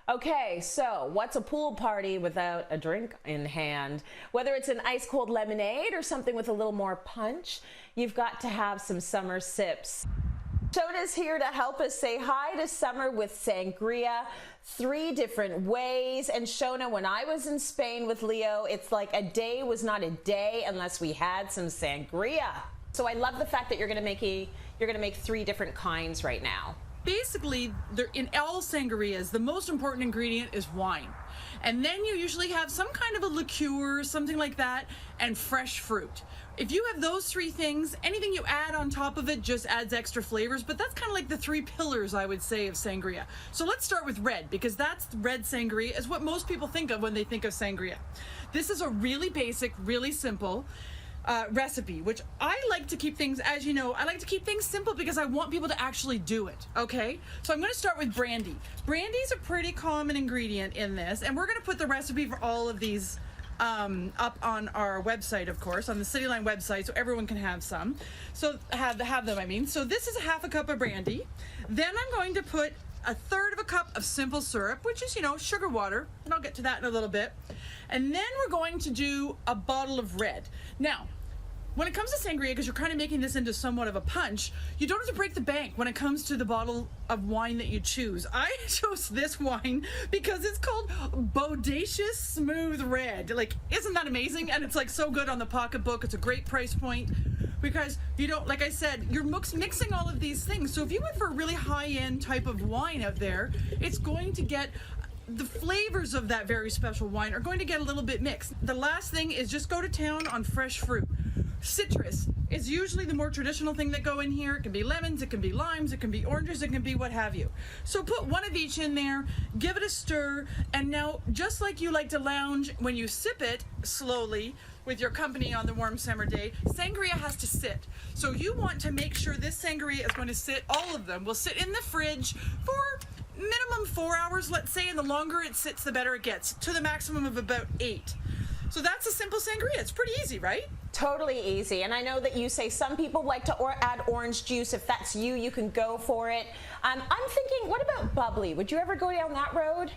Okay, so what's a pool party without a drink in hand? Whether it's an ice cold lemonade or something with a little more punch, you've got to have some summer sips. Shona's here to help us say hi to summer with sangria, 3 different ways. And Shona, when I was in Spain with Leo, it's like a day was not a day unless we had some sangria. So I love the fact that you're gonna make 3 different kinds right now. Basically, in all sangrias, the most important ingredient is wine. And then you usually have some kind of a liqueur, something like that, and fresh fruit. If you have those 3 things, anything you add on top of it just adds extra flavors, but that's kind of like the 3 pillars, I would say, of sangria. So let's start with red, because that's red sangria is what most people think of when they think of sangria. This is a really basic, really simple recipe, which I like to keep things, as you know, I like to keep things simple because I want people to actually do it, okay? So I'm going to start with brandy. Brandy's a pretty common ingredient in this, and we're going to put the recipe for all of these up on our website, of course, on the Cityline website, so everyone can have some. So have them, I mean. So this is a half a cup of brandy. Then I'm going to put a 1/3 of a cup of simple syrup, which is, you know, sugar water, and I'll get to that in a little bit. And then we're going to do a bottle of red. Now, when it comes to sangria, because you're kind of making this into somewhat of a punch, you don't have to break the bank when it comes to the bottle of wine that you choose. I chose this wine because it's called Bodacious Smooth Red. Like, isn't that amazing? And it's like so good on the pocketbook. It's a great price point because you don't, like I said, you're mixing all of these things. So if you went for a really high-end type of wine out there, it's going to get the flavors of that very special wine are going to get a little bit mixed. The last thing is just go to town on fresh fruit. Citrus is usually the more traditional thing that go in here. It can be lemons, it can be limes, it can be oranges, it can be what have you. So put one of each in there, give it a stir, and now just like you like to lounge when you sip it slowly with your company on the warm summer day, sangria has to sit. So you want to make sure this sangria is going to sit, all of them will sit in the fridge for minimum 4 hours, let's say, and the longer it sits, the better it gets, to the maximum of about 8. So that's a simple sangria. It's pretty easy, right? Totally easy. And I know that you say some people like to add orange juice. If that's you, you can go for it. I'm thinking, what about bubbly? Would you ever go down that road?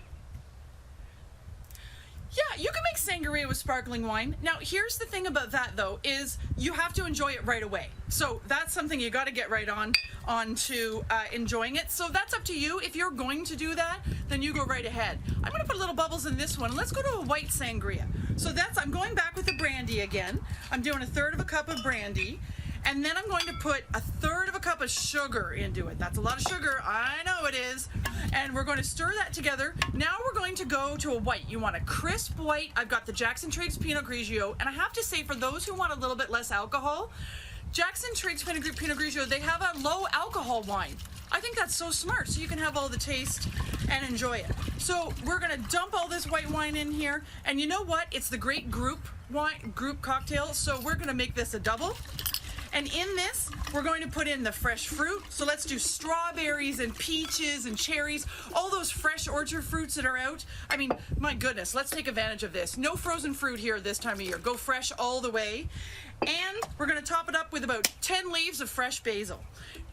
Yeah, you can make sangria with sparkling wine. Now, here's the thing about that, though, is you have to enjoy it right away. So that's something you got to get right on to enjoying it. So that's up to you. If you're going to do that, then you go right ahead. I'm going to put little bubbles in this one. Let's go to a white sangria. So I'm going back with the brandy again. I'm doing a 1/3 of a cup of brandy. And then I'm going to put a 1/3 of a cup of sugar into it. That's a lot of sugar, I know it is. And we're going to stir that together. Now we're going to go to a white. You want a crisp white. I've got the Jackson Triggs Pinot Grigio. And I have to say, for those who want a little bit less alcohol, Jackson Triggs Pinot Grigio, they have a low alcohol wine. I think that's so smart, so you can have all the taste and enjoy it. So we're gonna dump all this white wine in here, and you know what? It's the great group cocktail, so we're gonna make this a double. And in this, we're going to put in the fresh fruit. So let's do strawberries and peaches and cherries, all those fresh orchard fruits that are out. I mean, my goodness, let's take advantage of this. No frozen fruit here this time of year. Go fresh all the way. And we're going to top it up with about 10 leaves of fresh basil.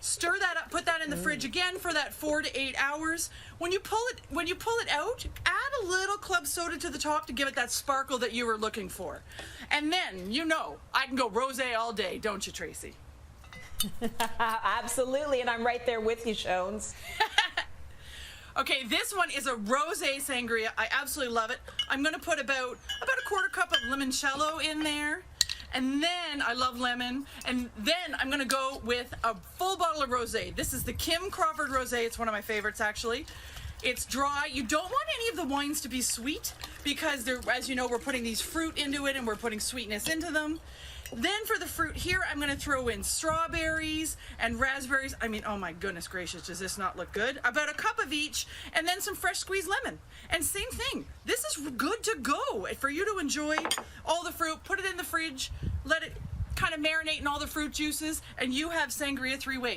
Stir that up, put that in the fridge again for that 4 to 8 hours. When you pull it out, add a little club soda to the top to give it that sparkle that you were looking for. And then, you know, I can go rosé all day, don't you, Tracy? Absolutely, and I'm right there with you, Shones. Okay, this one is a rosé sangria. I absolutely love it. I'm going to put about a 1/4 cup of limoncello in there. And then, I love lemon, and then I'm gonna go with a full bottle of rosé. This is the Kim Crawford Rosé. It's one of my favorites, actually. It's dry. You don't want any of the wines to be sweet because, as you know, we're putting these fruit into it and we're putting sweetness into them. Then for the fruit here, I'm gonna throw in strawberries and raspberries. I mean, oh my goodness gracious, does this not look good? About a cup of each, and then some fresh squeezed lemon. And same thing, this is good to go for you to enjoy all the fruit, put it in the fridge, let it kind of marinate in all the fruit juices, and you have sangria 3 ways.